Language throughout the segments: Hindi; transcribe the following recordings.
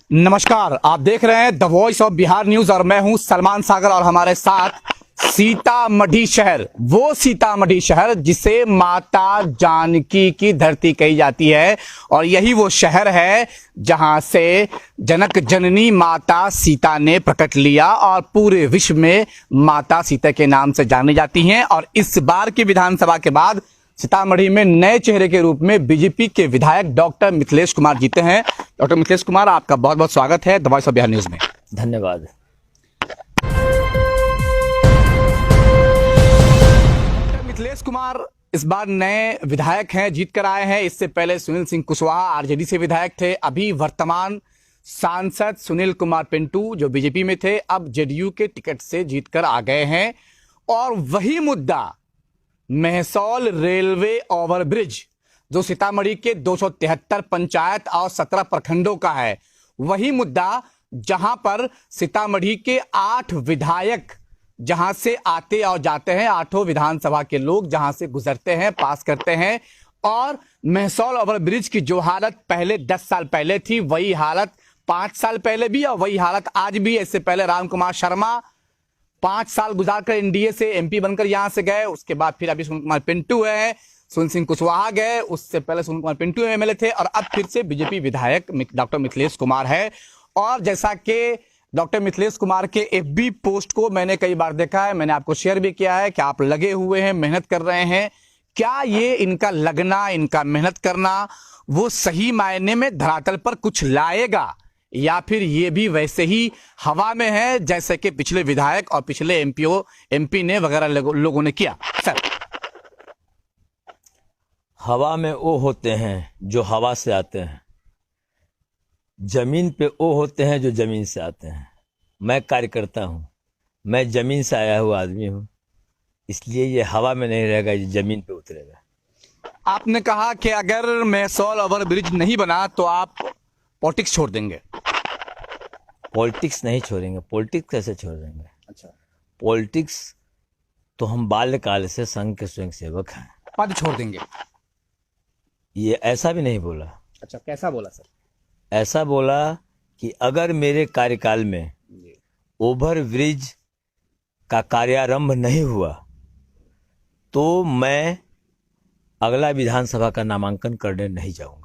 नमस्कार, आप देख रहे हैं the voice of Bihar news और मैं हूं सलमान सागर और हमारे साथ सीतामढ़ी शहर, वो सीतामढ़ी शहर जिसे माता जानकी की धरती कही जाती है और यही वो शहर है जहां से जनक जननी माता सीता ने प्रकट लिया और पूरे विश्व में माता सीता के नाम से जानी जाती हैं। और इस बार की विधानसभा के बाद सीतामढ़ी में नए चेहरे के रूप में बीजेपी के विधायक डॉक्टर मिथिलेश कुमार जीते हैं। डॉक्टर मिथिलेश कुमार, आपका बहुत बहुत स्वागत है the voice of Bihar news में। धन्यवाद। डॉक्टर मिथिलेश कुमार इस बार नए विधायक हैं, जीत कर आए हैं। इससे पहले सुनील सिंह कुशवाहा आरजेडी से विधायक थे। अभी वर्तमान सांसद सुनील कुमार पिंटू जो बीजेपी में थे, अब जेडीयू के टिकट से जीत कर आ गए हैं। और वही मुद्दा मेहसौल रेलवे ओवरब्रिज जो सीतामढ़ी के 273 पंचायत और 17 प्रखंडों का है, वही मुद्दा जहां पर सीतामढ़ी के 8 विधायक जहां से आते और जाते हैं, 8 विधानसभा के लोग जहां से गुजरते हैं, पास करते हैं। और मेहसौल ओवरब्रिज की जो हालत पहले 10 साल पहले थी, वही हालत 5 साल पहले भी और वही हालत आज भी। इससे पहले राम कुमार शर्मा 5 साल गुजारकर एनडीए से एमपी बनकर यहां से गए, उसके बाद फिर अभी सुनील कुमार पिंटू है, सुनील सिंह कुशवाहा गए, उससे पहले सुनील कुमार पिंटू एमएलए थे और अब फिर से बीजेपी विधायक डॉक्टर मिथिलेश कुमार है। और जैसा कि डॉक्टर मिथिलेश कुमार के एफबी पोस्ट को मैंने कई बार देखा है, मैंने आपको शेयर भी किया है कि आप लगे हुए हैं, मेहनत कर रहे हैं। क्या ये इनका लगना, इनका मेहनत करना वो सही मायने में धरातल पर कुछ लाएगा या फिर ये भी वैसे ही हवा में है जैसे कि पिछले विधायक और पिछले एमपी ने वगैरह लोगों ने किया? सर, हवा में वो होते हैं जो हवा से आते हैं, जमीन पे वो होते हैं जो जमीन से आते हैं। मैं कार्यकर्ता हूं, मैं जमीन से आया हुआ आदमी हूं, इसलिए ये हवा में नहीं रहेगा, ये जमीन पे उतरेगा। आपने कहा कि अगर मेहसौल ओवरब्रिज नहीं बना तो आप पॉलिटिक्स छोड़ देंगे। पॉलिटिक्स नहीं छोड़ेंगे। पॉलिटिक्स कैसे छोड़ देंगे? अच्छा, पॉलिटिक्स तो हम बाल्यकाल से संघ के स्वयं सेवक हैं। पद छोड़ देंगे? ये ऐसा भी नहीं बोला। अच्छा, कैसा बोला सर? ऐसा बोला कि अगर मेरे कार्यकाल में ओवरब्रिज का कार्यारंभ नहीं हुआ तो मैं अगला विधानसभा का नामांकन करने नहीं जाऊंगा।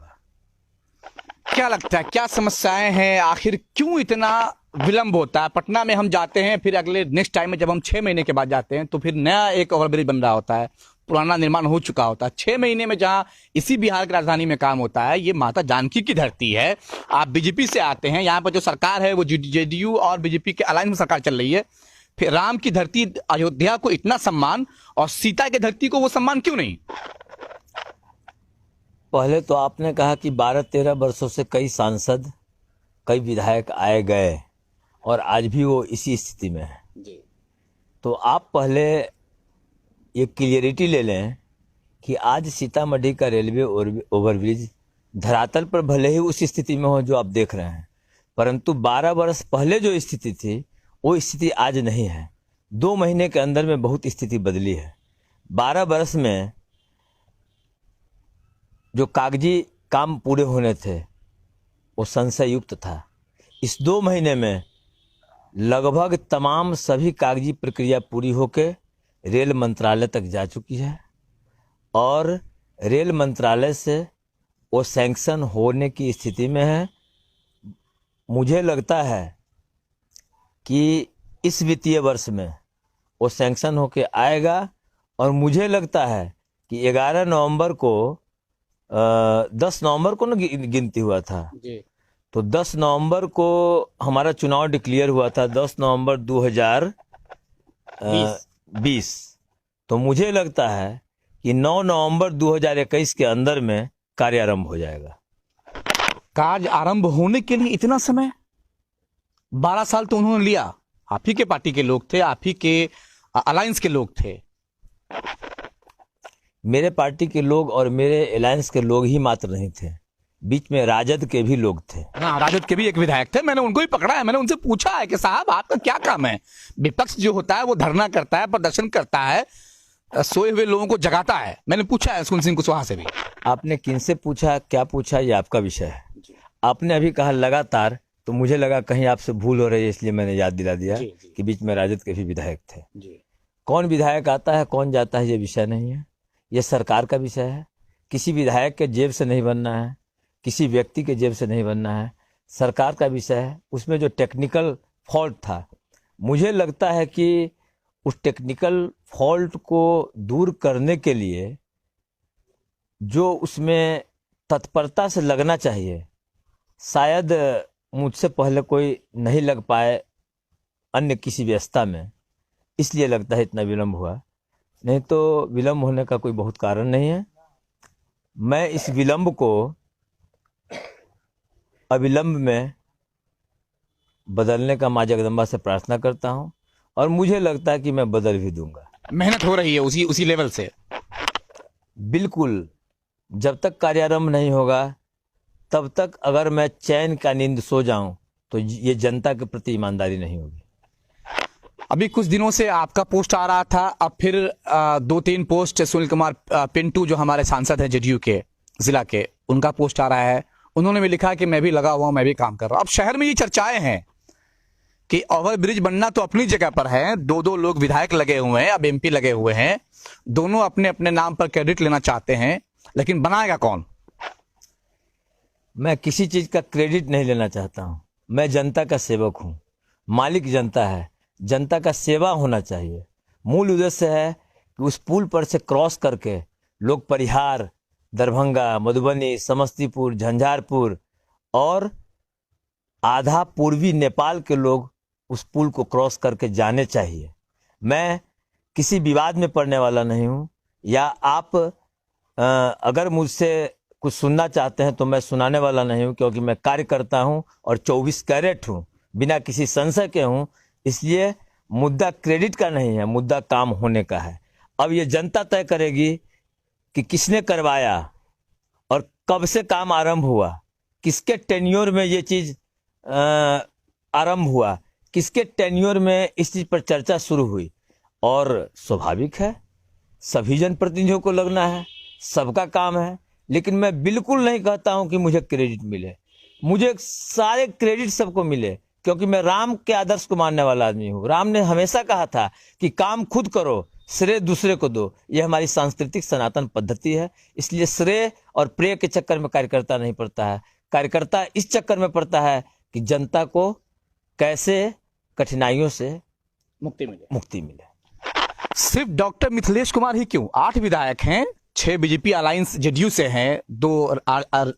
क्या लगता है, क्या समस्याएं हैं, आखिर क्यों इतना विलंब होता है? पटना में हम जाते हैं, फिर अगले नेक्स्ट टाइम में जब हम 6 महीने के बाद जाते हैं तो फिर नया एक ओवरब्रिज बन रहा होता है, पुराना निर्माण हो चुका होता है। 6 महीने में जहां इसी बिहार की राजधानी में काम होता है, ये माता जानकी की धरती है। आप बीजेपी से आते हैं, यहाँ पर जो सरकार है वो जेडीयू और बीजेपी के अलायंस में सरकार चल रही है। फिर राम की धरती अयोध्या को इतना सम्मान और सीता की धरती को वो सम्मान क्यों नहीं? पहले तो आपने कहा कि 12-13 वर्षों से कई सांसद, कई विधायक आए गए और आज भी वो इसी स्थिति में है जी। तो आप पहले ये क्लियरिटी ले लें कि आज सीतामढ़ी का रेलवे ओवरब्रिज धरातल पर भले ही उस स्थिति में हो जो आप देख रहे हैं, परंतु 12 वर्ष पहले जो स्थिति थी वो स्थिति आज नहीं है। 2 महीने के अंदर में बहुत स्थिति बदली है। 12 वर्ष में जो कागजी काम पूरे होने थे वो संशय युक्त था। इस 2 महीने में लगभग तमाम सभी कागजी प्रक्रिया पूरी होकर रेल मंत्रालय तक जा चुकी है और रेल मंत्रालय से वो सैंक्शन होने की स्थिति में है। मुझे लगता है कि इस वित्तीय वर्ष में वो सैंक्शन होके आएगा और मुझे लगता है कि 11 नवंबर को 10 नवंबर को ना गिनती हुआ था जी। तो 10 नवंबर को हमारा चुनाव डिक्लेयर हुआ था, 10 नवंबर 2020। तो मुझे लगता है कि 9 नवंबर 2021 के अंदर में कार्यारंभ हो जाएगा। कार्य आरंभ होने के लिए इतना समय? 12 साल तो उन्होंने लिया। आप ही के पार्टी के लोग थे, आप ही के अलायंस के लोग थे। मेरे पार्टी के लोग और मेरे अलायंस के लोग ही मात्र नहीं थे, बीच में राजद के भी लोग थे। हाँ, राजद के भी एक विधायक थे, मैंने उनको ही पकड़ा है। मैंने उनसे पूछा है कि साहब आपका क्या काम है? विपक्ष जो होता है वो धरना करता है, प्रदर्शन करता है, सोए हुए लोगों को जगाता है। मैंने पूछा है सुनील सिंह कुशवाहा से भी। आपने किनसे पूछा, क्या पूछा, ये आपका विषय है। आपने अभी कहा लगातार तो मुझे लगा कहीं आपसे भूल हो रही है, इसलिए मैंने याद दिला दिया जी, जी। कि बीच में राजद के भी विधायक थे। जी। कौन विधायक आता है कौन जाता है ये विषय नहीं है, ये सरकार का विषय है। किसी विधायक के जेब से नहीं बनना है, किसी व्यक्ति के जेब से नहीं बनना है, सरकार का विषय है। उसमें जो टेक्निकल फॉल्ट था, मुझे लगता है कि उस टेक्निकल फॉल्ट को दूर करने के लिए जो उसमें तत्परता से लगना चाहिए, शायद मुझसे पहले कोई नहीं लग पाए अन्य किसी व्यवस्था में, इसलिए लगता है इतना विलंब हुआ। नहीं तो विलंब होने का कोई बहुत कारण नहीं है। मैं इस विलंब को अविलंब में बदलने का माँ जगदम्बा से प्रार्थना करता हूँ, और मुझे लगता है कि मैं बदल भी दूंगा। मेहनत हो रही है उसी लेवल से। बिल्कुल, जब तक कार्यारंभ नहीं होगा तब तक अगर मैं चैन का नींद सो जाऊं तो ये जनता के प्रति ईमानदारी नहीं होगी। अभी कुछ दिनों से आपका पोस्ट आ रहा था, अब फिर 2-3 पोस्ट सुनील कुमार पिंटू जो हमारे सांसद हैं जेडीयू के जिला के, उनका पोस्ट आ रहा है। उन्होंने भी लिखा कि मैं भी लगा हुआ हूं, मैं भी काम कर रहा हूं। अब शहर में ये चर्चाएं हैं कि ओवरब्रिज बनना तो अपनी जगह पर है, 2-2 लोग विधायक लगे हुए हैं, अब एमपी लगे हुए हैं, दोनों अपने अपने नाम पर क्रेडिट लेना चाहते हैं, लेकिन बनाएगा कौन? मैं किसी चीज का क्रेडिट नहीं लेना चाहता हूं। मैं जनता का सेवक हूं, मालिक जनता है, जनता का सेवा होना चाहिए। मूल उद्देश्य है कि उस पुल पर से क्रॉस करके लोग परिहार, दरभंगा, मधुबनी, समस्तीपुर, झंझारपुर और आधा पूर्वी नेपाल के लोग उस पुल को क्रॉस करके जाने चाहिए। मैं किसी विवाद में पड़ने वाला नहीं हूं, या आप अगर मुझसे कुछ सुनना चाहते हैं तो मैं सुनाने वाला नहीं हूं, क्योंकि मैं कार्य करता हूं और 24 कैरेट हूं, बिना किसी संशय के हूं। इसलिए मुद्दा क्रेडिट का नहीं है, मुद्दा काम होने का है। अब ये जनता तय करेगी कि किसने करवाया और कब से काम आरंभ हुआ, किसके टेन्योर में ये चीज आरंभ हुआ, किसके टेन्योर में इस चीज पर चर्चा शुरू हुई। और स्वाभाविक है, सभी जनप्रतिनिधियों को लगना है, सबका काम है। लेकिन मैं बिल्कुल नहीं कहता हूं कि मुझे क्रेडिट मिले, मुझे सारे क्रेडिट सबको मिले, क्योंकि मैं राम के आदर्श को मानने वाला आदमी हूं। राम ने हमेशा कहा था कि काम खुद करो, श्रेय दूसरे को दो। यह हमारी सांस्कृतिक सनातन पद्धति है। इसलिए श्रेय और प्रेय के चक्कर में कार्यकर्ता नहीं पड़ता है। कार्यकर्ता इस चक्कर में पड़ता है कि जनता को कैसे कठिनाइयों से मुक्ति मिले। सिर्फ डॉक्टर मिथिलेश कुमार ही क्यों, 8 विधायक हैं, 6 बीजेपी अलायंस जेडीयू से हैं, 2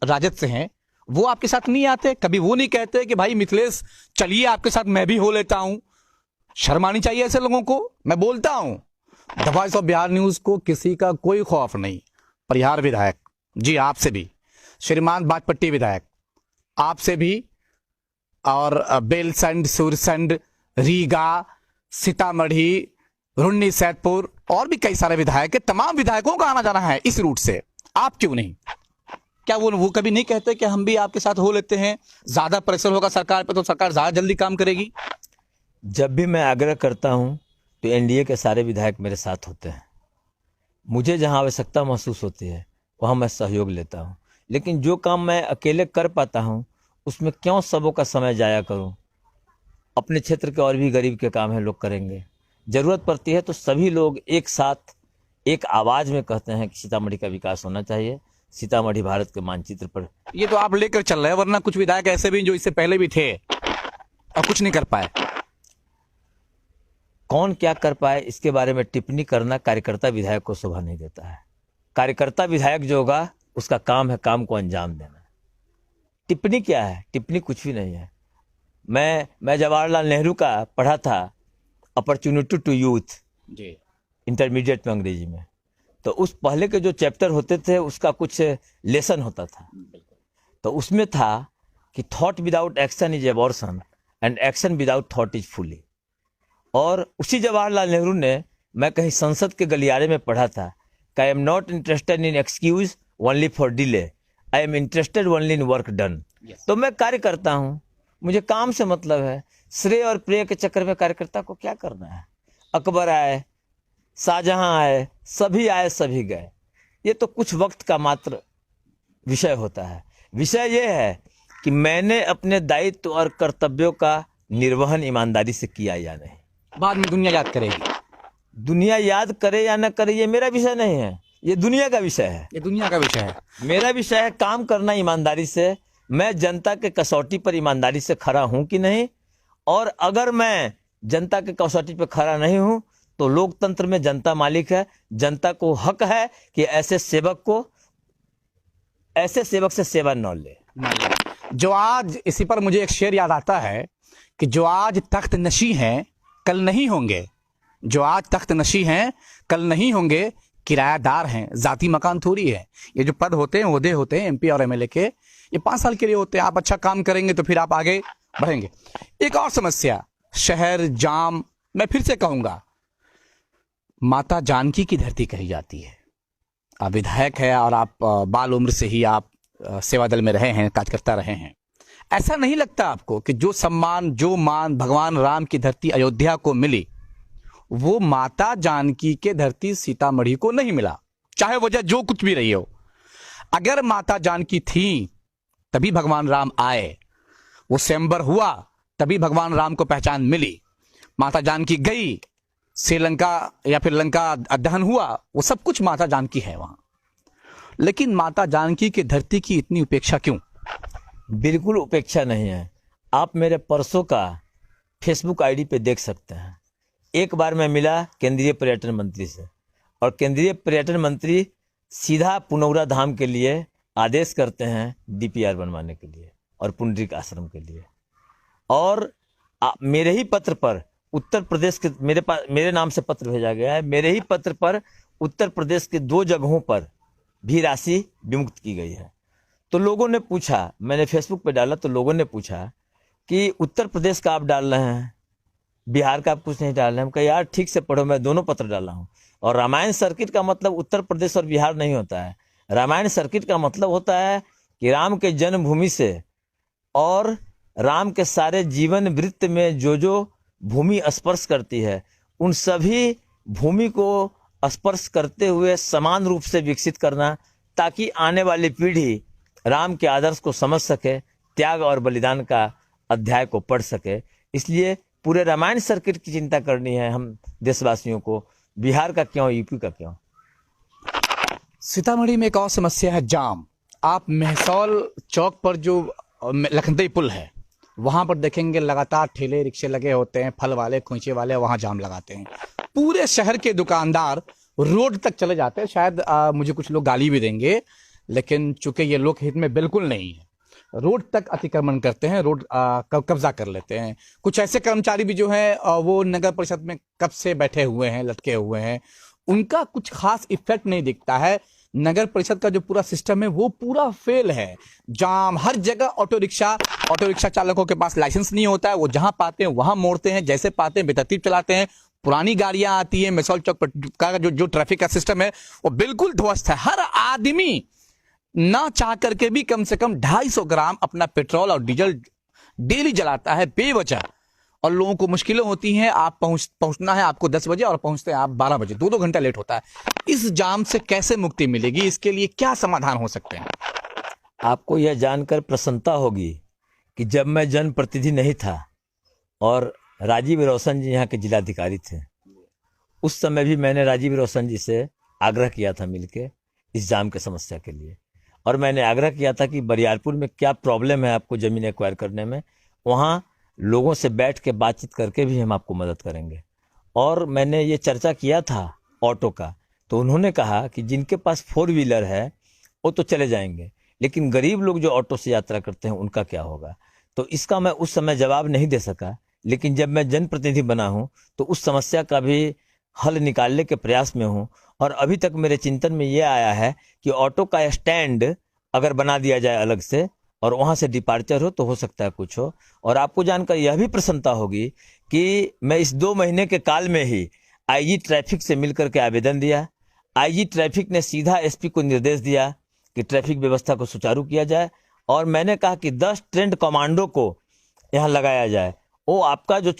राजद से हैं। वो आपके साथ नहीं आते? कभी वो नहीं कहते कि भाई मिथिलेश चलिए आपके साथ मैं भी हो लेता हूं? शर्म आनी चाहिए ऐसे लोगों को। मैं बोलता हूं, the voice of Bihar news को किसी का कोई खौफ नहीं। परिहार विधायक जी आपसे भी, श्रीमान बाजपट्टी विधायक आपसे भी, और बेलसंड, सुरसंड, रीगा, सीतामढ़ी, रुन्नी सैदपुर और भी कई सारे विधायक है। तमाम विधायकों का आना जाना है इस रूट से, आप क्यों नहीं? क्या वो कभी नहीं कहते कि हम भी आपके साथ हो लेते हैं, ज्यादा प्रेशर होगा सरकार पे तो सरकार ज्यादा जल्दी काम करेगी? जब भी मैं आग्रह करता हूं तो एनडीए के सारे विधायक मेरे साथ होते हैं। मुझे जहां आवश्यकता महसूस होती है वहां मैं सहयोग लेता हूं। लेकिन जो काम मैं अकेले कर पाता हूं उसमें क्यों सबों का समय जाया करूं? अपने क्षेत्र के और भी गरीब के काम है, लोग करेंगे। जरूरत पड़ती है तो सभी लोग एक साथ एक आवाज में कहते हैं कि सीतामढ़ी का विकास होना चाहिए, सीतामढ़ी भारत के मानचित्र पर। ये तो आप लेकर चल रहे हैं, वरना कुछ विधायक ऐसे भी जो इससे पहले भी थे और कुछ नहीं कर पाए। कौन क्या कर पाए इसके बारे में टिप्पणी करना कार्यकर्ता विधायक को शोभा नहीं देता है। कार्यकर्ता विधायक जो होगा उसका काम है काम को अंजाम देना। टिप्पणी क्या है? टिप्पणी कुछ भी नहीं है। मैं जवाहरलाल नेहरू का पढ़ा था, अपॉर्चुनिटी टू यूथ जी, इंटरमीडिएट में अंग्रेजी में। तो उस पहले के जो चैप्टर होते थे उसका कुछ लेसन होता था। तो उसमें था कि thought without action is abortion and action without thought is fully. और उसी जवाहरलाल नेहरू ने, मैं कहीं संसद के गलियारे में पढ़ा था कि I am not interested in excuse only for delay, I am interested only in work done. तो मैं कार्य करता हूँ, मुझे काम से मतलब है। श्रेय और प्रेय के चक्कर में कार्यकर्ता को क्या करना है? अकबर आए, शाहजहां आए, सभी गए। ये तो कुछ वक्त का मात्र विषय होता है। विषय ये है कि मैंने अपने दायित्व और कर्तव्यों का निर्वहन ईमानदारी से किया या नहीं। बाद में दुनिया याद करेगी। दुनिया याद करे या न करे ये मेरा विषय नहीं है, ये दुनिया का विषय है। ये दुनिया का विषय है। मेरा विषय है काम करना ईमानदारी से। मैं जनता के कसौटी पर ईमानदारी से खड़ा हूं कि नहीं, और अगर मैं जनता के कसौटी पर खड़ा नहीं हूं तो लोकतंत्र में जनता मालिक है। जनता को हक है कि ऐसे सेवक से सेवा न ले। जो आज, इसी पर मुझे एक शेर याद आता है कि जो आज तख्त नशी हैं कल नहीं होंगे, जो आज तख्त नशी हैं कल नहीं होंगे, किरायादार हैं, जाती मकान थोड़ी है। ये जो पद होते हैं, ओहदे होते हैं एमपी और एमएलए के, ये 5 साल के लिए होते हैं। आप अच्छा काम करेंगे तो फिर आप आगे बढ़ेंगे। एक और समस्या, शहर जाम, मैं फिर से कहूंगा, माता जानकी की धरती कही जाती है। आप विधायक है और आप बाल उम्र से ही आप सेवा दल में रहे हैं, कार्यकर्ता रहे हैं। ऐसा नहीं लगता आपको कि जो सम्मान, जो मान भगवान राम की धरती अयोध्या को मिली, वो माता जानकी के धरती सीतामढ़ी को नहीं मिला? चाहे वजह जो कुछ भी रही हो, अगर माता जानकी थी तभी भगवान राम आए, वो स्वयंवर हुआ तभी भगवान राम को पहचान मिली। माता जानकी गई, श्रीलंका या फिर लंका दहन हुआ, वो सब कुछ माता जानकी है वहां। लेकिन माता जानकी के धरती की इतनी उपेक्षा क्यों? बिल्कुल उपेक्षा नहीं है। आप मेरे परसों का फेसबुक आईडी पे देख सकते हैं। एक बार मैं मिला केंद्रीय पर्यटन मंत्री से, और केंद्रीय पर्यटन मंत्री सीधा पुनौरा धाम के लिए आदेश करते हैं डीपीआर बनवाने के लिए और पुंडरीक आश्रम के लिए। और मेरे ही पत्र पर उत्तर प्रदेश के, मेरे नाम से पत्र भेजा गया है, मेरे ही पत्र पर उत्तर प्रदेश के 2 जगहों पर भी राशि विमुक्त की गई है। तो लोगों ने पूछा, मैंने फेसबुक पे डाला तो लोगों ने पूछा कि उत्तर प्रदेश का आप डाल रहे हैं, बिहार का आप कुछ नहीं डाल रहे हैं। हम कहा यार ठीक से पढ़ो, मैं दोनों पत्र डाला हूँ। और रामायण सर्किट का मतलब उत्तर प्रदेश और बिहार नहीं होता है। रामायण सर्किट का मतलब होता है कि राम के जन्मभूमि से और राम के सारे जीवन वृत्त में जो जो भूमि स्पर्श करती है, उन सभी भूमि को स्पर्श करते हुए समान रूप से विकसित करना, ताकि आने वाली पीढ़ी राम के आदर्श को समझ सके, त्याग और बलिदान का अध्याय को पढ़ सके। इसलिए पूरे रामायण सर्किट की चिंता करनी है हम देशवासियों को, बिहार का क्यों, यूपी का क्यों। सीतामढ़ी में एक और समस्या है, जाम। आप मेहसौल चौक पर जो लखनदेई पुल है, वहां पर देखेंगे लगातार ठेले रिक्शे लगे होते हैं, फल वाले, खोइंचे वाले वहां जाम लगाते हैं। पूरे शहर के दुकानदार रोड तक चले जाते हैं। शायद मुझे कुछ लोग गाली भी देंगे, लेकिन चूंकि ये लोकहित में बिल्कुल नहीं है, रोड तक अतिक्रमण करते हैं, रोड कब्जा कर लेते हैं। कुछ ऐसे कर्मचारी भी जो हैं वो नगर परिषद में कब से बैठे हुए हैं, लटके हुए हैं, उनका कुछ खास इफेक्ट नहीं दिखता है। नगर परिषद का जो पूरा सिस्टम है वो पूरा फेल है। जाम हर जगह। ऑटो रिक्शा चालकों के पास लाइसेंस नहीं होता है, वो जहां पाते हैं वहां मोड़ते हैं, जैसे पाते हैं बेतरतीब चलाते हैं। पुरानी गाड़ियां आती हैं, मेहसौल चौक पर का जो ट्रैफिक का सिस्टम है वो बिल्कुल ध्वस्त है। हर आदमी ना चाह करके भी कम से कम 250 ग्राम अपना पेट्रोल और डीजल डेली जलाता है बेवजह, और लोगों को मुश्किलें होती हैं। आप पहुंचना है आपको 10 बजे और पहुंचते हैं आप 12 बजे, 2 घंटा लेट होता है। इस जाम से कैसे मुक्ति मिलेगी? इसके लिए क्या समाधान हो सकते हैं? आपको यह जानकर प्रसन्नता होगी कि जब मैं जनप्रतिनिधि नहीं था और राजीव रोशन जी यहाँ के जिलाधिकारी थे, उस समय भी मैंने राजीव रोशन जी से आग्रह किया था मिलके इस जाम के समस्या के लिए। और मैंने आग्रह किया था कि बरियारपुर में क्या प्रॉब्लम है आपको ज़मीन एक्वायर करने में, वहाँ लोगों से बैठ के बातचीत करके भी हम आपको मदद करेंगे। और मैंने ये चर्चा किया था ऑटो का, तो उन्होंने कहा कि जिनके पास 4 व्हीलर है वो तो चले जाएंगे, लेकिन गरीब लोग जो ऑटो से यात्रा करते हैं उनका क्या होगा। तो इसका मैं उस समय जवाब नहीं दे सका, लेकिन जब मैं जनप्रतिनिधि बना हूँ तो उस समस्या का भी हल निकालने के प्रयास में हूँ। और अभी तक मेरे चिंतन में ये आया है कि ऑटो का स्टैंड अगर बना दिया जाए अलग से और वहाँ से डिपार्चर हो तो हो सकता है कुछ हो। और आपको जानकर यह भी प्रसन्नता होगी कि मैं इस 2 महीने के काल में ही आईजी ट्रैफिक से मिलकर के आवेदन दिया। आईजी ट्रैफिक ने सीधा एसपी को निर्देश दिया कि ट्रैफिक व्यवस्था को सुचारू किया जाए। और मैंने कहा कि 10 ट्रेंड कमांडो को यहाँ लगाया जाए। वो आपका जो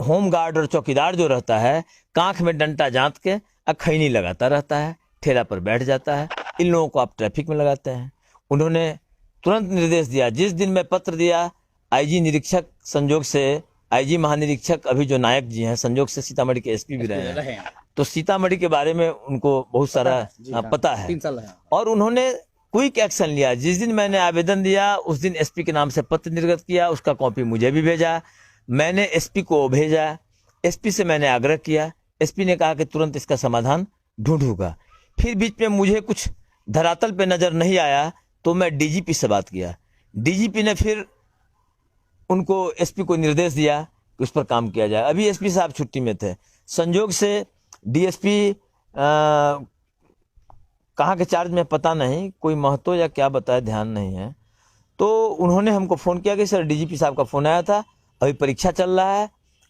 होम गार्ड और चौकीदार जो रहता है, कांख में डंटा जांत के खैनी लगाता रहता है, ठेला पर बैठ जाता है, इन लोगों को आप ट्रैफिक में लगाते हैं। उन्होंने तुरंत निर्देश दिया। जिस दिन मैं पत्र दिया, आईजी निरीक्षक संजोग से, आईजी महानिरीक्षक अभी जो नायक जी हैं, संजोग से सीतामढ़ी के एसपी भी रहे हैं, तो सीतामढ़ी के बारे में उनको बहुत सारा पता है 3 साल है। और उन्होंने क्विक एक्शन लिया। जिस दिन मैंने आवेदन दिया उस दिन एसपी के नाम से पत्र निर्गत किया, उसका कॉपी मुझे भी भेजा, मैंने एसपी को भेजा, एसपी से मैंने आग्रह किया, एसपी ने कहा कि तुरंत इसका समाधान ढूंढूंगा। फिर बीच में मुझे कुछ धरातल पे नजर नहीं आया तो मैं डीजीपी से बात किया, डीजीपी ने फिर उनको एसपी को निर्देश दिया कि उस पर काम किया जाए। अभी एसपी साहब छुट्टी में थे, संजोग से डीएसपी कहाँ के चार्ज में पता नहीं, कोई महतो या क्या बताया ध्यान नहीं है, तो उन्होंने हमको फ़ोन किया कि सर डीजीपी साहब का फ़ोन आया था, अभी परीक्षा चल रहा है,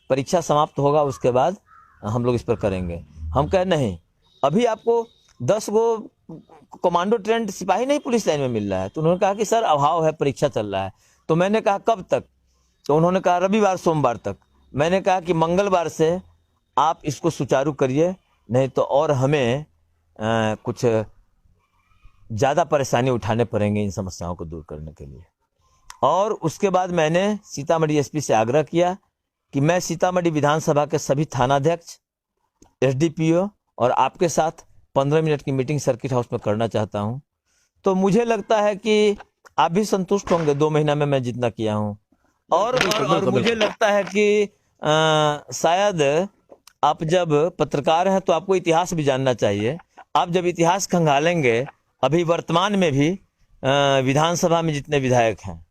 परीक्षा समाप्त होगा उसके बाद हम लोग इस पर करेंगे। हम कहे नहीं, अभी आपको 10 गो कमांडो ट्रेंड सिपाही नहीं पुलिस लाइन में मिल रहा है। तो उन्होंने कहा कि सर अभाव है, परीक्षा चल रहा है। तो मैंने कहा कब तक? तो उन्होंने कहा रविवार सोमवार तक। मैंने कहा कि मंगलवार से आप इसको सुचारू करिए, नहीं तो और हमें कुछ ज़्यादा परेशानी उठाने पड़ेंगे इन समस्याओं को दूर करने के लिए। और उसके बाद मैंने सीतामढ़ी एसपी से आग्रह किया कि मैं सीतामढ़ी विधानसभा के सभी थानाध्यक्ष, एसडीपीओ और आपके साथ 15 मिनट की मीटिंग सर्किट हाउस में करना चाहता हूं। तो मुझे लगता है कि आप भी संतुष्ट होंगे 2 महीना में मैं जितना किया हूं। और मुझे लगता है कि शायद आप जब पत्रकार हैं तो आपको इतिहास भी जानना चाहिए। आप जब इतिहास खंगालेंगे, अभी वर्तमान में भी विधानसभा में जितने विधायक हैं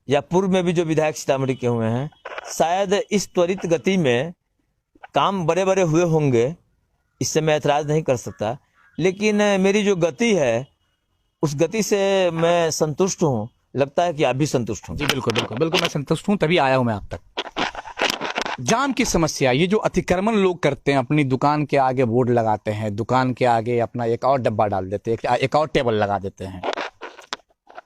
या पूर्व में भी जो विधायक सीतामढ़ी के हुए हैं, शायद इस त्वरित गति में काम बड़े बड़े हुए होंगे, इससे मैं ऐतराज़ नहीं कर सकता। लेकिन मेरी जो गति है उस गति से मैं संतुष्ट हूँ। लगता है कि आप भी संतुष्ट हों। जी बिल्कुल बिल्कुल बिल्कुल, मैं संतुष्ट हूँ, तभी आया हूँ मैं आप तक। जाम की समस्या, ये जो अतिक्रमण लोग करते हैं, अपनी दुकान के आगे बोर्ड लगाते हैं, दुकान के आगे अपना एक और डब्बा डाल देते हैं, एक और टेबल लगा देते हैं,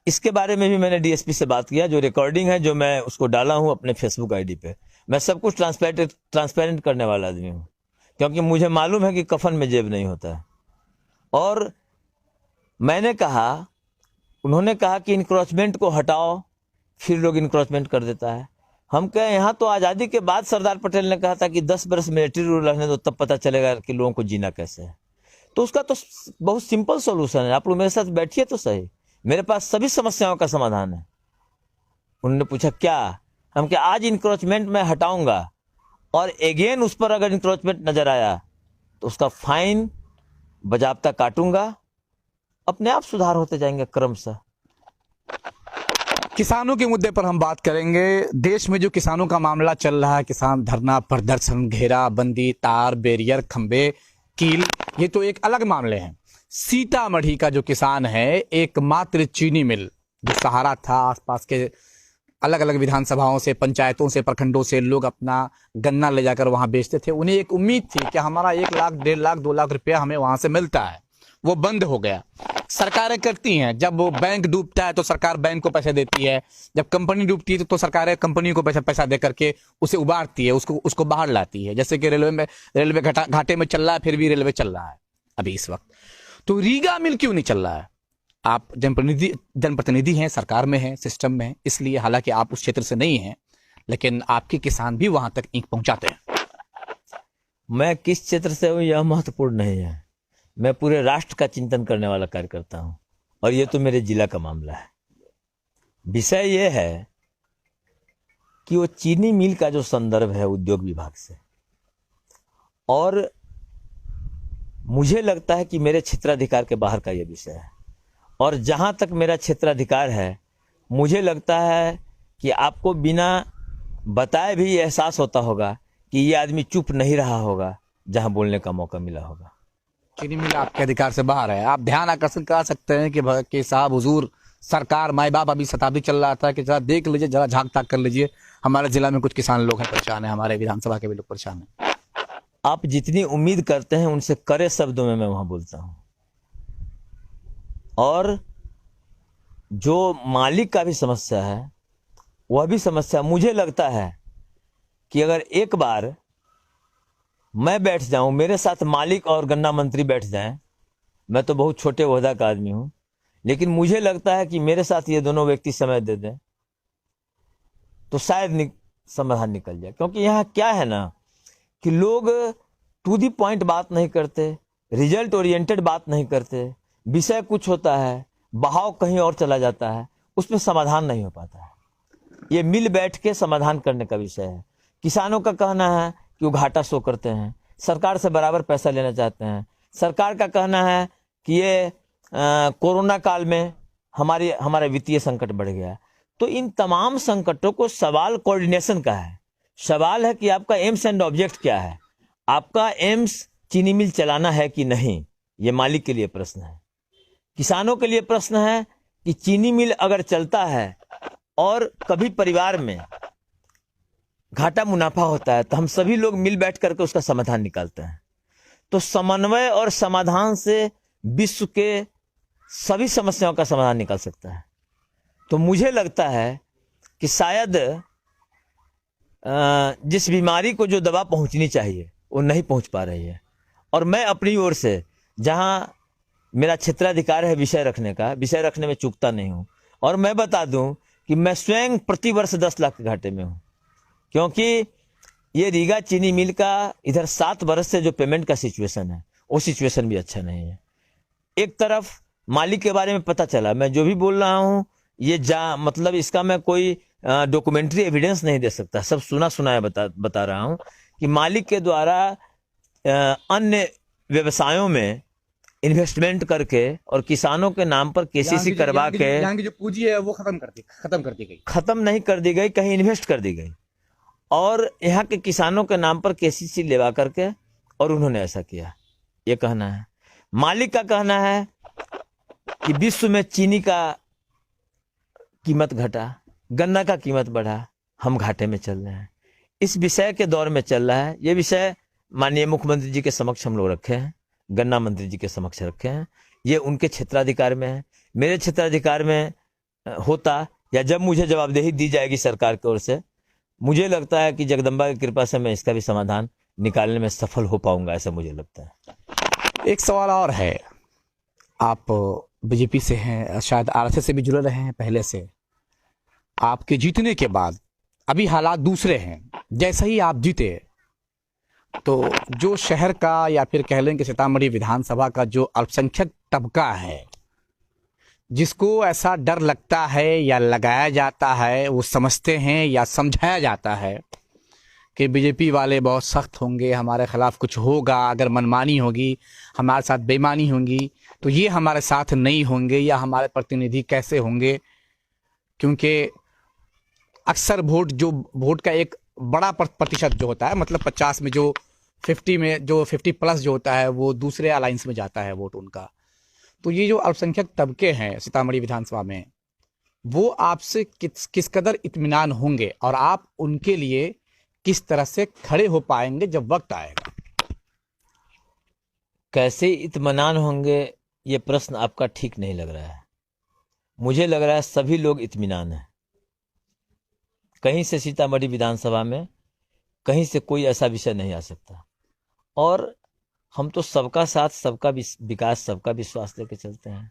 इसके बारे में भी मैंने डीएसपी से बात किया। जो रिकॉर्डिंग है, जो मैं उसको डाला हूं अपने फेसबुक आईडी पे, मैं सब कुछ ट्रांसपेरेंट करने वाला आदमी हूं, क्योंकि मुझे मालूम है कि कफन में जेब नहीं होता है। और मैंने कहा, उन्होंने कहा कि इंक्रोचमेंट को हटाओ, फिर लोग इंक्रोचमेंट कर देता है। हम कहें यहाँ तो आज़ादी के बाद सरदार पटेल ने कहा था कि 10 बरस मिलिट्री रूल रहने दो, तब पता चलेगा कि लोगों को जीना कैसे है। तो उसका तो बहुत सिंपल सॉल्यूशन है, आप लोग मेरे साथ बैठिए तो सही, मेरे पास सभी समस्याओं का समाधान है। उन्होंने पूछा क्या? हम क्या, आज इंक्रोचमेंट मैं हटाऊंगा और अगेन उस पर अगर इंक्रोचमेंट नजर आया तो उसका फाइन बजाबता काटूंगा, अपने आप सुधार होते जाएंगे क्रमशः। किसानों के मुद्दे पर हम बात करेंगे। देश में जो किसानों का मामला चल रहा है, किसान धरना, प्रदर्शन, घेराबंदी, तार, बैरियर, खंबे, कील, ये तो एक अलग मामले हैं। सीतामढ़ी का जो किसान है, एकमात्र चीनी मिल जो सहारा था, आसपास के अलग अलग विधानसभाओं से, पंचायतों से, प्रखंडों से लोग अपना गन्ना ले जाकर वहां बेचते थे। उन्हें एक उम्मीद थी कि हमारा 1 लाख, 1.5 लाख, 2 लाख रुपया हमें वहां से मिलता है, वो बंद हो गया। सरकारें करती हैं, जब वो बैंक डूबता है तो सरकार बैंक को पैसे देती है, जब कंपनी डूबती है तो सरकारें कंपनी को पैसा दे करके उसे उबारती है, उसको बाहर लाती है। जैसे कि रेलवे घाटे में चल रहा है, फिर भी रेलवे चल रहा है अभी इस वक्त। तो रीगा मिल क्यों नहीं चल रहा है? आप जनप्रतिनिधि हैं, सरकार में हैं, सिस्टम में हैं, इसलिए, हालांकि आप उस क्षेत्र से नहीं हैं, लेकिन आपके किसान भी वहां तक ईंट पहुंचाते हैं। मैं किस क्षेत्र से हूं यह महत्वपूर्ण नहीं है, मैं पूरे राष्ट्र का चिंतन करने वाला कार्य करता हूं, और ये तो मेरे जिला का मामला है। विषय ये है कि वो चीनी मिल का जो संदर्भ है उद्योग विभाग से, और मुझे लगता है कि मेरे क्षेत्राधिकार के बाहर का ये विषय है। और जहां तक मेरा क्षेत्राधिकार है, मुझे लगता है कि आपको बिना बताए भी एहसास होता होगा कि ये आदमी चुप नहीं रहा होगा जहां बोलने का मौका मिला होगा। चीनी मिल आपके अधिकार से बाहर है। आप ध्यान आकर्षण कर सकते हैं कि साहब, हुजूर, सरकार, माई बाप, अभी शताब्दी चल रहा था कि जरा देख लीजिए, जरा झांक ताक कर लीजिए, हमारे जिला में कुछ किसान लोग हैं परेशान है, हमारे विधानसभा के भी लोग परेशान हैं। आप जितनी उम्मीद करते हैं उनसे कड़े शब्दों में मैं वहां बोलता हूं। और जो मालिक का भी समस्या है, वह भी समस्या, मुझे लगता है कि अगर एक बार मैं बैठ जाऊं, मेरे साथ मालिक और गन्ना मंत्री बैठ जाएं, मैं तो बहुत छोटे ओहदा का आदमी हूं, लेकिन मुझे लगता है कि मेरे साथ ये दोनों व्यक्ति समय दे दें तो शायद समाधान निकल जाए। क्योंकि यहाँ क्या है ना कि लोग टू दी पॉइंट बात नहीं करते, रिजल्ट ओरिएंटेड बात नहीं करते, विषय कुछ होता है, बहाव कहीं और चला जाता है, उसमें समाधान नहीं हो पाता है। ये मिल बैठ के समाधान करने का विषय है। किसानों का कहना है कि वो घाटा शो करते हैं, सरकार से बराबर पैसा लेना चाहते हैं। सरकार का कहना है कि ये कोरोना काल में हमारा वित्तीय संकट बढ़ गया। तो इन तमाम संकटों को सवाल कोऑर्डिनेशन का है। सवाल है कि आपका एम्स एंड ऑब्जेक्ट क्या है। आपका एम्स चीनी मिल चलाना है कि नहीं, ये मालिक के लिए प्रश्न है। किसानों के लिए प्रश्न है कि चीनी मिल अगर चलता है और कभी परिवार में घाटा मुनाफा होता है तो हम सभी लोग मिल बैठ करके उसका समाधान निकालते हैं। तो समन्वय और समाधान से विश्व के सभी समस्याओं का समाधान निकल सकता है। तो मुझे लगता है कि शायद जिस बीमारी को जो दवा पहुंचनी चाहिए वो नहीं पहुंच पा रही है। और मैं अपनी ओर से जहां मेरा क्षेत्राधिकार है विषय रखने का, विषय रखने में चूकता नहीं हूं। और मैं बता दूं कि मैं स्वयं प्रतिवर्ष 10 लाख के घाटे में हूं, क्योंकि ये रीगा चीनी मिल का इधर 7 वर्ष से जो पेमेंट का सिचुएशन है वो सिचुएशन भी अच्छा नहीं है। एक तरफ मालिक के बारे में पता चला, मैं जो भी बोल रहा हूं ये मतलब इसका मैं कोई डॉक्यूमेंट्री एविडेंस नहीं दे सकता, सब सुना सुनाया बता रहा हूं कि मालिक के द्वारा अन्य व्यवसायों में इन्वेस्टमेंट करके और किसानों के नाम पर केसीसी करवा के यहाँ की जो पूंजी है वो खत्म कर दी गई, खत्म नहीं कर दी गई, कहीं इन्वेस्ट कर दी गई और यहाँ के किसानों के नाम पर केसीसी लेवा करके और उन्होंने ऐसा किया। ये कहना है। मालिक का कहना है कि विश्व में चीनी का कीमत घटा, गन्ना का कीमत बढ़ा, हम घाटे में चल रहे हैं। इस विषय के दौर में चल रहा है। ये विषय माननीय मुख्यमंत्री जी के समक्ष हम लोग रखे हैं, गन्ना मंत्री जी के समक्ष रखे हैं। ये उनके क्षेत्राधिकार में है। मेरे क्षेत्राधिकार में होता या जब मुझे जवाबदेही दी जाएगी सरकार की ओर से, मुझे लगता है कि जगदम्बा की कृपा से मैं इसका भी समाधान निकालने में सफल हो पाऊंगा, ऐसा मुझे लगता है। एक सवाल और है, आप बीजेपी से हैं, शायद आरएसएस से भी जुड़े रहे हैं पहले से। आपके जीतने के बाद अभी हालात दूसरे हैं। जैसे ही आप जीते तो जो शहर का या फिर कह लें कि सीतामढ़ी विधानसभा का जो अल्पसंख्यक तबका है, जिसको ऐसा डर लगता है या लगाया जाता है, वो समझते हैं या समझाया जाता है कि बीजेपी वाले बहुत सख्त होंगे, हमारे खिलाफ कुछ होगा, अगर मनमानी होगी, हमारे साथ बेईमानी होंगी तो ये हमारे साथ नहीं होंगे या हमारे प्रतिनिधि कैसे होंगे। क्योंकि अक्सर वोट का एक बड़ा प्रतिशत जो होता है, मतलब 50 में जो 50 में जो 50 प्लस जो होता है वो दूसरे अलायंस में जाता है वोट उनका। तो ये जो अल्पसंख्यक तबके हैं सीतामढ़ी विधानसभा में, वो आपसे किस कदर इत्मीनान होंगे और आप उनके लिए किस तरह से खड़े हो पाएंगे जब वक्त आएगा? कैसे इत्मीनान होंगे, ये प्रश्न आपका ठीक नहीं लग रहा है। मुझे लग रहा है सभी लोग इत्मीनान हैं। कहीं से सीतामढ़ी विधानसभा में कहीं से कोई ऐसा विषय नहीं आ सकता। और हम तो सबका साथ, सबका विकास, सबका विश्वास लेके चलते हैं।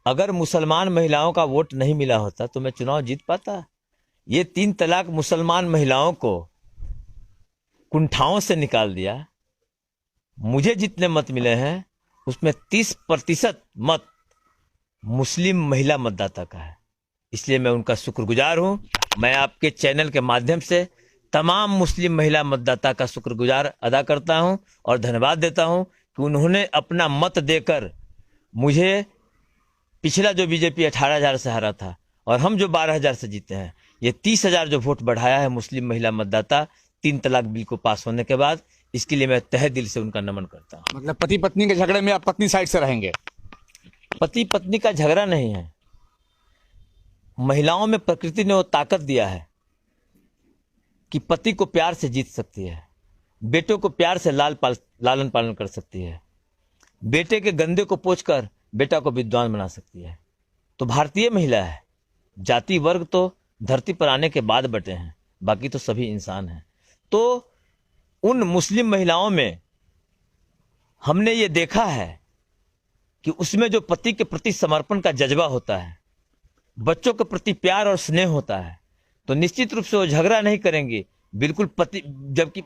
अगर मुसलमान महिलाओं का वोट नहीं मिला होता तो मैं चुनाव जीत पाता? ये 3 तलाक मुसलमान महिलाओं को कुंठाओं से निकाल दिया। मुझे जितने मत मिले हैं उसमें 30% मत मुस्लिम महिला मतदाता का है। इसलिए मैं उनका शुक्रगुजार हूं। मैं आपके चैनल के माध्यम से तमाम मुस्लिम महिला मतदाता का शुक्रगुजार अदा करता हूं और धन्यवाद देता हूं कि उन्होंने अपना मत देकर मुझे पिछला जो बीजेपी 18,000 से हारा था और हम जो 12,000 से जीते हैं, ये 30,000 जो वोट बढ़ाया है मुस्लिम महिला मतदाता 3 तलाक बिल को पास होने के बाद, इसके लिए मैं तहे दिल से उनका नमन करता हूं। मतलब पति पत्नी के झगड़े में आप पत्नी साइड से रहेंगे? पति पत्नी का झगड़ा नहीं है। महिलाओं में प्रकृति ने वो ताकत दिया है कि पति को प्यार से जीत सकती है, बेटों को प्यार से लालन पालन कर सकती है, बेटे के गंदे को पोंछकर बेटा को विद्वान बना सकती है। तो भारतीय महिला है। जाति वर्ग तो धरती पर आने के बाद बटे हैं, बाकी तो सभी इंसान हैं। तो उन मुस्लिम महिलाओं में हमने ये देखा है कि उसमें जो पति के प्रति समर्पण का जज्बा होता है, बच्चों के प्रति प्यार और स्नेह होता है, तो निश्चित रूप से वो झगड़ा नहीं करेंगी। बिल्कुल जबकि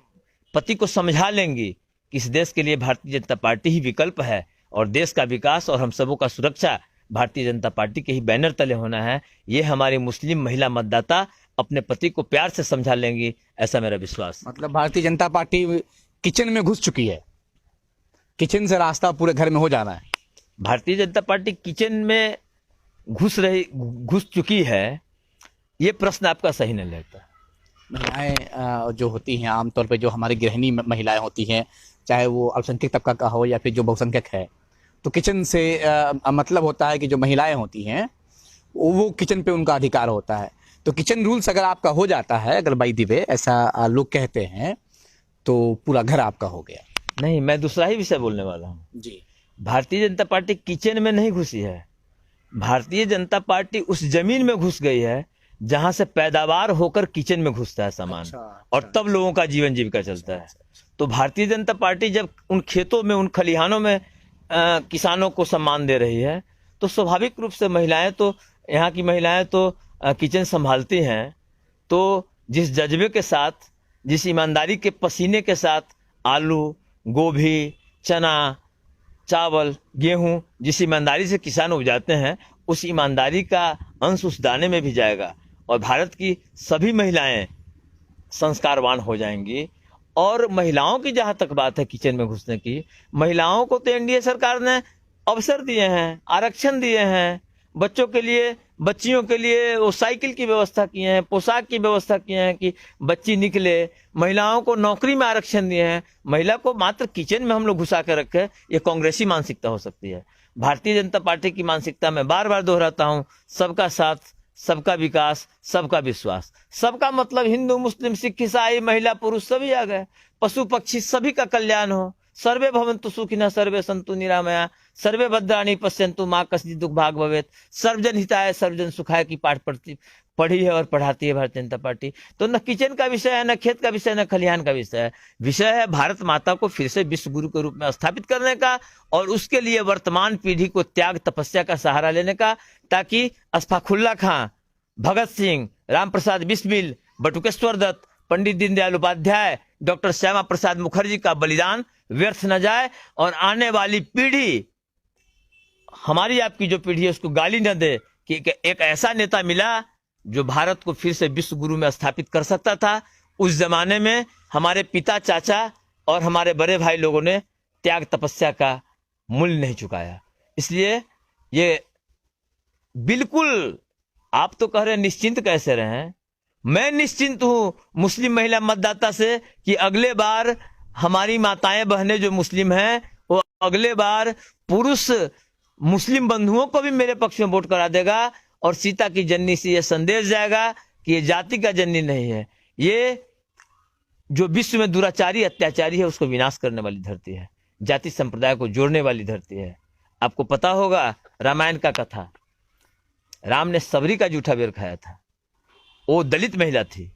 पति को समझा लेंगी कि इस देश के लिए भारतीय जनता पार्टी ही विकल्प है और देश का विकास और हम सबों का सुरक्षा भारतीय जनता पार्टी के ही बैनर तले होना है। ये हमारी मुस्लिम महिला मतदाता अपने पति को प्यार से समझा लेंगी, ऐसा मेरा विश्वास। मतलब भारतीय जनता पार्टी किचन में घुस चुकी है, किचन से रास्ता पूरे घर में हो जाना है। भारतीय जनता पार्टी किचन में घुस चुकी है, ये प्रश्न आपका सही नहीं लगता। महिलाएं जो होती हैं आमतौर पे, जो हमारी गृहिणी महिलाएं होती हैं, चाहे वो अल्पसंख्यक तबका का हो या फिर जो बहुसंख्यक है, तो किचन से मतलब होता है कि जो महिलाएं होती हैं वो किचन पे उनका अधिकार होता है। तो किचन रूल्स अगर आपका हो जाता है, अगर बाई द वे ऐसा लोग कहते हैं, तो पूरा घर आपका हो गया। नहीं, मैं दूसरा ही विषय बोलने वाला हूँ जी। भारतीय जनता पार्टी किचन में नहीं घुसी है। भारतीय जनता पार्टी उस जमीन में घुस गई है जहां से पैदावार होकर किचन में घुसता है सामान। और तब लोगों का जीवन जीविका चलता है। तो भारतीय जनता पार्टी जब उन खेतों में, उन खलिहानों में किसानों को सम्मान दे रही है, तो स्वाभाविक रूप से महिलाएं तो, यहाँ की महिलाएं तो किचन संभालती हैं। तो जिस जज्बे के साथ, जिस ईमानदारी के पसीने के साथ आलू, गोभी, चना, चावल, गेहूं जिस ईमानदारी से किसान उपजाते हैं, उस ईमानदारी का अंश उस दाने में भी जाएगा और भारत की सभी महिलाएं संस्कारवान हो जाएंगी। और महिलाओं की जहां तक बात है किचन में घुसने की, महिलाओं को तो एनडीए सरकार ने अवसर दिए हैं, आरक्षण दिए हैं, बच्चों के लिए, बच्चियों के लिए वो साइकिल की व्यवस्था किए हैं, पोशाक की व्यवस्था किए हैं कि बच्ची निकले, महिलाओं को नौकरी में आरक्षण दिए हैं। महिला को मात्र किचन में हम लोग घुसा के रखे, ये कांग्रेसी मानसिकता हो सकती है। भारतीय जनता पार्टी की मानसिकता मैं बार बार दोहराता हूं, सबका साथ, सबका विकास, सबका विश्वास। सबका मतलब हिंदू, मुस्लिम, सिख, ईसाई, महिला, पुरुष सभी आ गए, पशु पक्षी सभी का कल्याण हो। सर्वे भवन्तु सुखिनः, सर्वे सन्तु निरामया, सर्वे भद्राणि पश्यन्तु मां कश्चित् दुःख भाग् भवेत्। सर्वजन हिताय सर्वजन सुखाय की पाठ पढ़ी है और पढ़ाती है भारतीय जनता पार्टी। तो न किचन का विषय है, न खेत का विषय, न खलिहान का विषय है। विषय है भारत माता को फिर से विश्व गुरु के रूप में स्थापित करने का और उसके लिए वर्तमान पीढ़ी को त्याग तपस्या का सहारा लेने का, ताकि अस्फाकुल्ला खां, भगत सिंह, राम प्रसाद बिस्मिल, बटुकेश्वर दत्त, पंडित दीनदयाल उपाध्याय, डॉक्टर श्यामा प्रसाद मुखर्जी का बलिदान व्यर्थ न जाए और आने वाली पीढ़ी, हमारी आपकी जो पीढ़ी है, उसको गाली न दे कि एक ऐसा नेता मिला जो भारत को फिर से विश्व गुरु में स्थापित कर सकता था। उस जमाने में हमारे पिता, चाचा और हमारे बड़े भाई लोगों ने त्याग तपस्या का मूल्य नहीं चुकाया। इसलिए ये बिल्कुल, आप तो कह रहे हैं निश्चिंत कैसे रहें, मैं निश्चिंत हूं मुस्लिम महिला मतदाता से कि अगले बार हमारी माताएं बहनें जो मुस्लिम हैं, वो अगले बार पुरुष मुस्लिम बंधुओं को भी मेरे पक्ष में वोट करा देगा और सीता की जननी से यह संदेश जाएगा कि ये जाति का जननी नहीं है, ये जो विश्व में दुराचारी अत्याचारी है उसको विनाश करने वाली धरती है, जाति संप्रदाय को जोड़ने वाली धरती है। आपको पता होगा रामायण का कथा, राम ने सबरी का जूठा बेर खाया था, वो दलित महिला थी।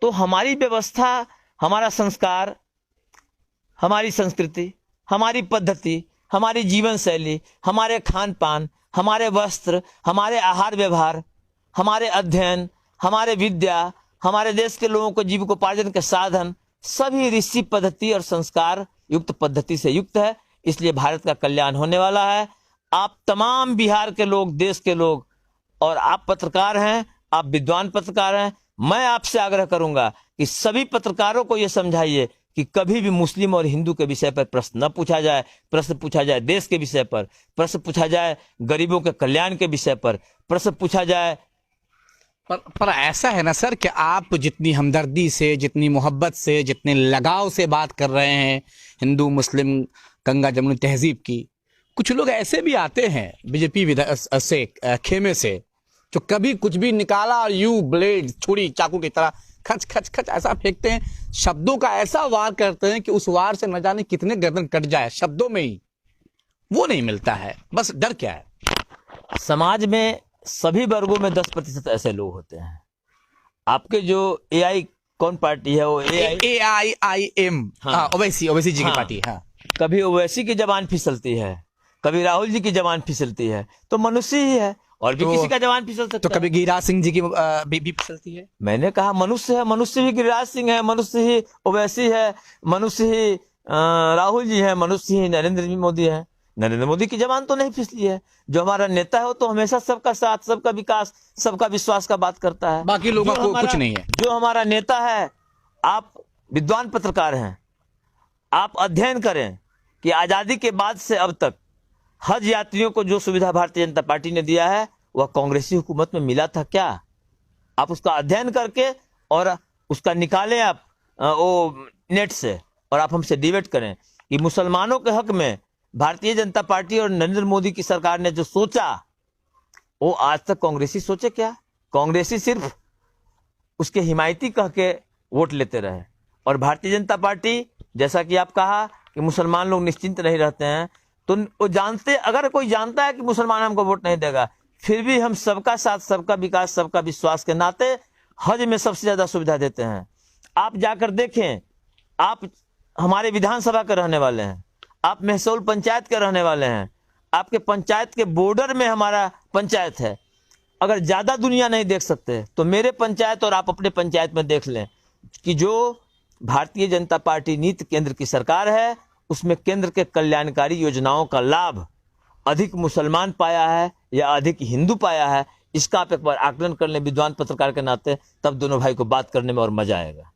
तो हमारी व्यवस्था, हमारा संस्कार, हमारी संस्कृति, हमारी पद्धति, हमारी जीवन शैली, हमारे खान पान, हमारे वस्त्र, हमारे आहार व्यवहार, हमारे अध्ययन, हमारे विद्या, हमारे देश के लोगों को जीविकोपार्जन के साधन, सभी ऋषि पद्धति और संस्कार युक्त पद्धति से युक्त है। इसलिए भारत का कल्याण होने वाला है। आप तमाम बिहार के लोग, देश के लोग, और आप पत्रकार हैं, आप विद्वान पत्रकार हैं, मैं आपसे आग्रह करूंगा कि सभी पत्रकारों को यह समझाइए कि कभी भी मुस्लिम और हिंदू के विषय पर प्रश्न न पूछा जाए। प्रश्न पूछा जाए देश के विषय पर, प्रश्न पूछा जाए गरीबों के कल्याण के विषय पर, प्रश्न पूछा जाए। पर ऐसा है ना सर कि आप जितनी हमदर्दी से, जितनी मोहब्बत से, जितने लगाव से बात कर रहे हैं हिंदू मुस्लिम गंगा जमुनी तहजीब की, कुछ लोग ऐसे भी आते हैं बीजेपी से खेमे से, जो कभी कुछ भी निकाला और यूं ब्लेड, छुरी, चाकू की तरह खच खच खच ऐसा फेंकते हैं, शब्दों का ऐसा वार करते हैं कि उस वार से न जाने कितने गर्दन कट जाए, शब्दों में ही वो नहीं मिलता है। बस डर क्या है? समाज में सभी वर्गों में 10% ऐसे लोग होते हैं। आपके जो एआई कौन पार्टी है, वो AIIM, ओवैसी जी की पार्टी। हाँ, कभी ओवैसी की जबान फिसलती है, कभी राहुल जी की जवान फिसलती है, तो मनुष्य ही है, और भी किसी का जवान फिसल सकता तो है। कभी गिरिराज सिंह जी की भी फिसलती है। मैंने कहा मनुष्य है, मनुष्य ही गिरिराज सिंह है, मनुष्य ही ओवैसी है, मनुष्य ही राहुल जी है, मनुष्य ही नरेंद्र मोदी है। नरेंद्र मोदी की जबान तो नहीं फिसली है। जो हमारा नेता है वो तो हमेशा सबका साथ, सबका विकास, सबका विश्वास का बात करता है। बाकी लोगों जो को हमारा- कुछ नहीं है। जो हमारा नेता है, आप विद्वान पत्रकार हैं, आप अध्ययन करें कि आजादी के बाद से अब तक हज यात्रियों को जो सुविधा भारतीय जनता पार्टी ने दिया है वह कांग्रेसी हुकूमत में मिला था क्या? आप उसका अध्ययन करके और उसका निकालें आप वो नेट से, और आप हमसे डिबेट करें कि मुसलमानों के हक में भारतीय जनता पार्टी और नरेंद्र मोदी की सरकार ने जो सोचा वो आज तक कांग्रेसी सोचे क्या? कांग्रेसी सिर्फ उसके हिमायती कह के वोट लेते रहे, और भारतीय जनता पार्टी, जैसा कि आप कहा कि मुसलमान लोग निश्चिंत नहीं रहते हैं, तो वो जानते, अगर कोई जानता है कि मुसलमान हमको वोट नहीं देगा, फिर भी हम सबका साथ, सबका विकास, सबका विश्वास के नाते हज में सबसे ज्यादा सुविधा देते हैं। आप जाकर देखें, आप हमारे विधानसभा के रहने वाले हैं, आप महसौल पंचायत के रहने वाले हैं, आपके पंचायत के बॉर्डर में हमारा पंचायत है। अगर ज्यादा दुनिया नहीं देख सकते तो मेरे पंचायत और आप अपने पंचायत में देख लें कि जो भारतीय जनता पार्टी नीति केंद्र की सरकार है उसमें केंद्र के कल्याणकारी योजनाओं का लाभ अधिक मुसलमान पाया है या अधिक हिंदू पाया है, इसका आप एक बार आकलन कर लें विद्वान पत्रकार के नाते, तब दोनों भाई को बात करने में और मजा आएगा।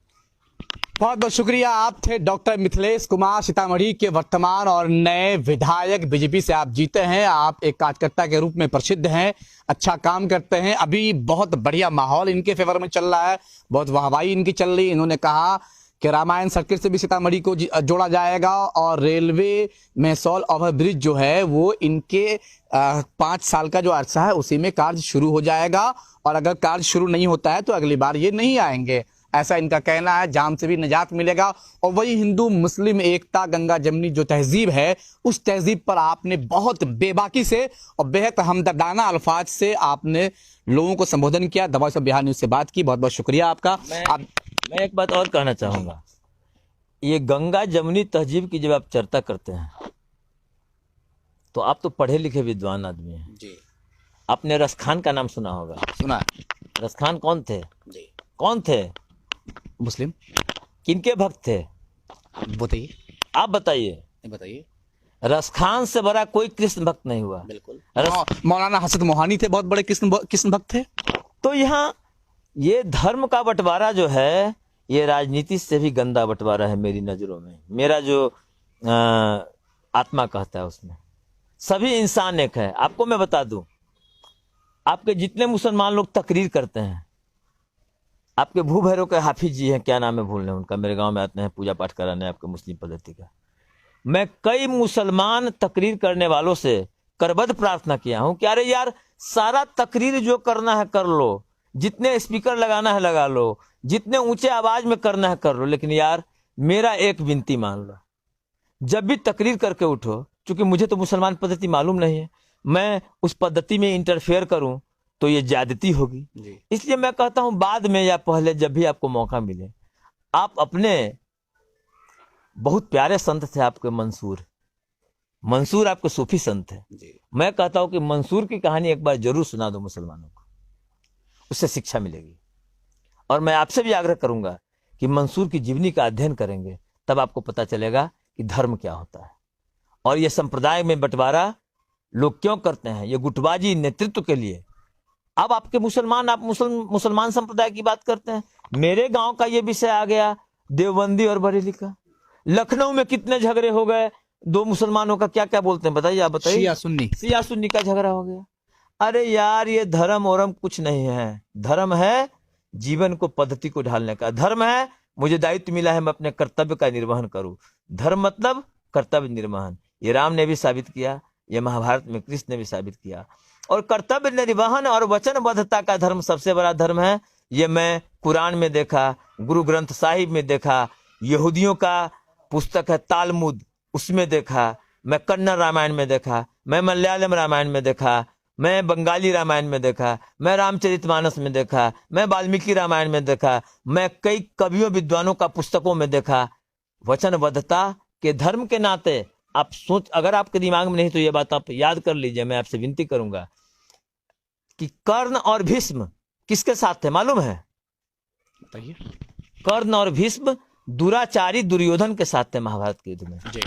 बहुत बहुत शुक्रिया। आप थे डॉक्टर मिथिलेश कुमार, सीतामढ़ी के वर्तमान और नए विधायक। बीजेपी से आप जीते हैं, आप एक कार्यकर्ता के रूप में प्रसिद्ध हैं, अच्छा काम करते हैं। अभी बहुत बढ़िया माहौल इनके फेवर में चल रहा है, बहुत वाहवाही इनकी चल रही है। इन्होंने कहा कि रामायण सर्किट से भी सीतामढ़ी को जोड़ा जाएगा, और रेलवे महसौल ओवरब्रिज जो है वो इनके 5 साल का जो अरसा है उसी में कार्य शुरू हो जाएगा, और अगर कार्य शुरू नहीं होता है तो अगली बार ये नहीं आएंगे, ऐसा इनका कहना है। जाम से भी निजात मिलेगा। और वही हिंदू मुस्लिम एकता, गंगा जमनी जो तहजीब है, उस तहजीब पर आपने बहुत बेबाकी से और बेहद हमदर्दाना अल्फाज से आपने लोगों को संबोधन किया। दबाव से बिहार न्यूज से बात की, बहुत बहुत शुक्रिया आपका। मैं एक बात और कहना चाहूंगा, ये गंगा जमुनी तहजीब की जब आप चर्चा करते हैं तो आप तो पढ़े लिखे विद्वान आदमी हैं जी। आपने रसखान का नाम सुना होगा। सुना। रसखान कौन थे? जी। कौन थे? मुस्लिम। किनके भक्त थे? बताइए। आप बताइए। बताइए। रसखान से बड़ा कोई कृष्ण भक्त नहीं हुआ। बिल्कुल। मौलाना हसरत मोहानी थे, बहुत बड़े कृष्ण भक्त थे। तो यहाँ ये धर्म का बंटवारा जो है ये राजनीति से भी गंदा बंटवारा है मेरी नजरों में। मेरा जो आत्मा कहता है उसमें सभी इंसान एक है। आपको मैं बता दूं, आपके जितने मुसलमान लोग तकरीर करते हैं, आपके भू भैरव के हाफिज जी हैं, क्या नाम है भूल रहे उनका, मेरे गांव में आते हैं पूजा पाठ कराने आपके मुस्लिम पद्धति का। मैं कई मुसलमान तकरीर करने वालों से करबद्ध प्रार्थना किया हूं कि अरे यार सारा तकरीर जो करना है कर लो, जितने स्पीकर लगाना है लगा लो, जितने ऊंचे आवाज में करना है कर लो, लेकिन यार मेरा एक विनती मान लो, जब भी तकरीर करके उठो, क्योंकि मुझे तो मुसलमान पद्धति मालूम नहीं है, मैं उस पद्धति में इंटरफेयर करूं तो ये ज्यादती होगी। इसलिए मैं कहता हूं बाद में या पहले जब भी आपको मौका मिले, आप अपने बहुत प्यारे संत थे आपके मंसूर आपके सूफी संत है, मैं कहता हूं कि मंसूर की कहानी एक बार जरूर सुना दो मुसलमानों को, उससे शिक्षा मिलेगी। और मैं आपसे भी आग्रह करूंगा कि मंसूर की जीवनी का अध्ययन करेंगे तब आपको पता चलेगा कि धर्म क्या होता है। और ये संप्रदाय में बंटवारा लोग क्यों करते हैं, ये गुटबाजी नेतृत्व के लिए। अब आपके आप मुसलमान संप्रदाय की बात करते हैं, मेरे गांव का ये विषय आ गया देवबंदी और बरेली का। लखनऊ में कितने झगड़े हो गए, दो मुसलमानों का क्या क्या बोलते हैं बताइए, आप बताइए। शिया सुन्नी का झगड़ा हो गया। अरे यार ये धर्म और कुछ नहीं है, धर्म है जीवन को पद्धति को ढालने का। धर्म है मुझे दायित्व मिला है मैं अपने कर्तव्य का निर्वहन करूं। धर्म मतलब कर्तव्य निर्वहन। ये राम ने भी साबित किया, ये महाभारत में कृष्ण ने भी साबित किया। और कर्तव्य निर्वहन और वचनबद्धता का धर्म सबसे बड़ा धर्म है। ये मैं कुरान में देखा, गुरु ग्रंथ साहिब में देखा, यहूदियों का पुस्तक है तालमुद उसमें देखा, मैं कन्नड़ रामायण में देखा, मैं मलयालम रामायण में देखा, मैं बंगाली रामायण में देखा, मैं रामचरितमानस में देखा, मैं वाल्मीकि रामायण में देखा, मैं कई कवियों विद्वानों का पुस्तकों में देखा। वचनबद्धता के धर्म के नाते आप सोच, अगर आपके दिमाग में नहीं तो ये बात आप याद कर लीजिए, मैं आपसे विनती करूंगा कि कर्ण और भीष्म किसके साथ थे मालूम है? बताइए। कर्ण और भीष्म दुराचारी दुर्योधन के साथ थे महाभारत के युद्ध में। जी।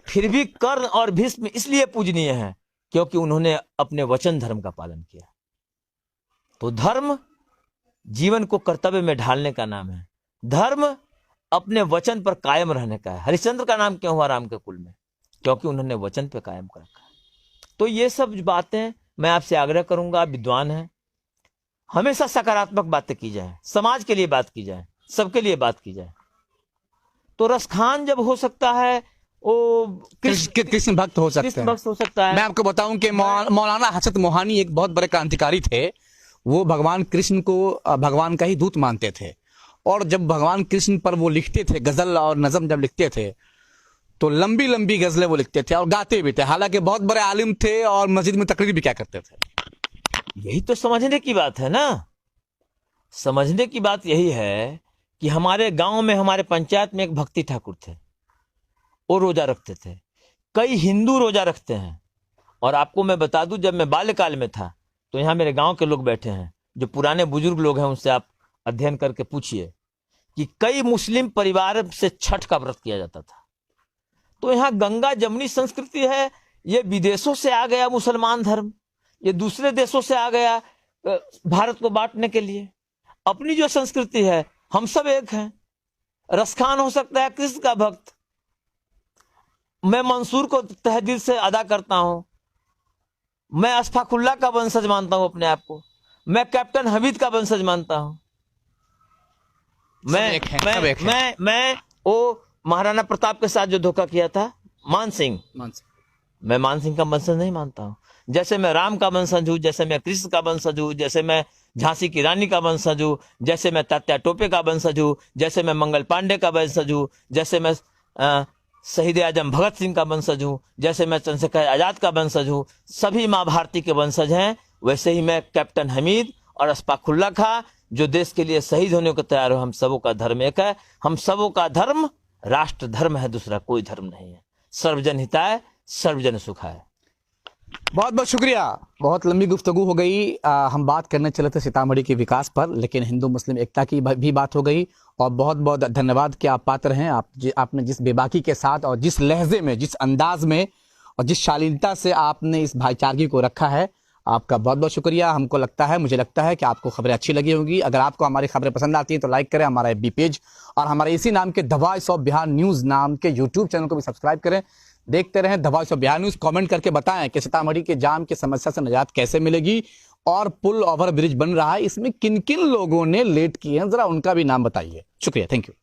फिर भी कर्ण और भीष्म इसलिए पूजनीय हैं क्योंकि उन्होंने अपने वचन धर्म का पालन किया। तो धर्म जीवन को कर्तव्य में ढालने का नाम है, धर्म अपने वचन पर कायम रहने का है। हरिश्चंद्र का नाम क्यों हुआ राम के कुल में? क्योंकि उन्होंने वचन पर कायम कर रखा है। तो ये सब बातें मैं आपसे आग्रह करूंगा, आप विद्वान हैं, हमेशा सकारात्मक बातें की जाए, समाज के लिए बात की जाए, सबके लिए बात की जाए। तो रसखान जब हो सकता है वो कृष्ण भक्त हो सकते कृष्ण हैं। भक्त हो सकता है। मैं आपको बताऊं कि मौलाना हसरत मोहानी एक बहुत बड़े क्रांतिकारी थे। वो भगवान कृष्ण को भगवान का ही दूत मानते थे, और जब भगवान कृष्ण पर वो लिखते थे गजल और नज़म, जब लिखते थे तो लंबी लंबी गजलें वो लिखते थे और गाते भी थे। हालांकि बहुत बड़े आलिम थे और मस्जिद में तकरीर भी क्या करते थे। यही तो समझने की बात है ना। समझने की बात यही है कि हमारे गांव में, हमारे पंचायत में एक भक्ति ठाकुर थे, वो रोजा रखते थे। कई हिंदू रोजा रखते हैं। और आपको मैं बता दूं, जब मैं बाल्यकाल में था तो यहाँ मेरे गांव के लोग बैठे हैं, जो पुराने बुजुर्ग लोग हैं, उनसे आप अध्ययन करके पूछिए कि कई मुस्लिम परिवार से छठ का व्रत किया जाता था। तो यहाँ गंगा जमुनी संस्कृति है, ये विदेशों से आ गया मुसलमान धर्म, ये दूसरे देशों से आ गया भारत को बांटने के लिए। अपनी जो संस्कृति है, हम सब एक हैं। रसखान हो सकता है कृष्ण का भक्त, मैं मंसूर को तहे दिल से अदा करता हूं, मैं अशफाकुल्ला का वंशज मानता हूं अपने आप को, मैं कैप्टन हमीद का वंशज मानता हूं, मैं वो महाराणा प्रताप के साथ जो धोखा किया था मान सिंह, मैं मान सिंह का वंशज नहीं मानता हूं। जैसे मैं राम का वंशज हूं, जैसे मैं कृष्ण का वंशज हूं, जैसे मैं झांसी की रानी का वंशज हूं, जैसे मैं तात्या टोपे का वंशज हूं, जैसे मैं मंगल पांडे का वंशज हूं, जैसे मैं शहीद आजम भगत सिंह का वंशज हूं, जैसे मैं चंद्रशेखर आजाद का वंशज हूं, सभी माँ भारती के वंशज हैं। वैसे ही मैं कैप्टन हमीद और अशफाकुल्ला खां, जो देश के लिए शहीद होने को तैयार हो। हम सबों का धर्म एक है, हम सबों का धर्म राष्ट्र धर्म है, दूसरा कोई धर्म नहीं है। सर्वजन हिताय सर्वजन सुखाय। बहुत बहुत शुक्रिया। बहुत लंबी गुफ्तगू हो गई। हम बात करने चले थे सीतामढ़ी के विकास पर, लेकिन हिंदू मुस्लिम एकता की भी बात हो गई। और बहुत बहुत धन्यवाद कि आप पात्र हैं। आपने जिस बेबाकी के साथ और जिस लहजे में, जिस अंदाज में और जिस शालीनता से आपने इस भाईचारगी को रखा है, आपका बहुत बहुत शुक्रिया। हमको लगता है, मुझे लगता है कि आपको खबरें अच्छी लगी होंगी। अगर आपको हमारी खबरें पसंद आती हैं तो लाइक करें हमारा FB पेज, और हमारे इसी नाम के the voice of Bihar news नाम के YouTube चैनल को भी सब्सक्राइब करें। देखते रहें the voice of Bihar news. Comment करके बताएं कि सीतामढ़ी के जाम की समस्या से निजात कैसे मिलेगी, और पुल ओवर ब्रिज बन रहा है, इसमें किन किन लोगों ने लेट किए हैं, जरा उनका भी नाम बताइए। शुक्रिया, थैंक यू।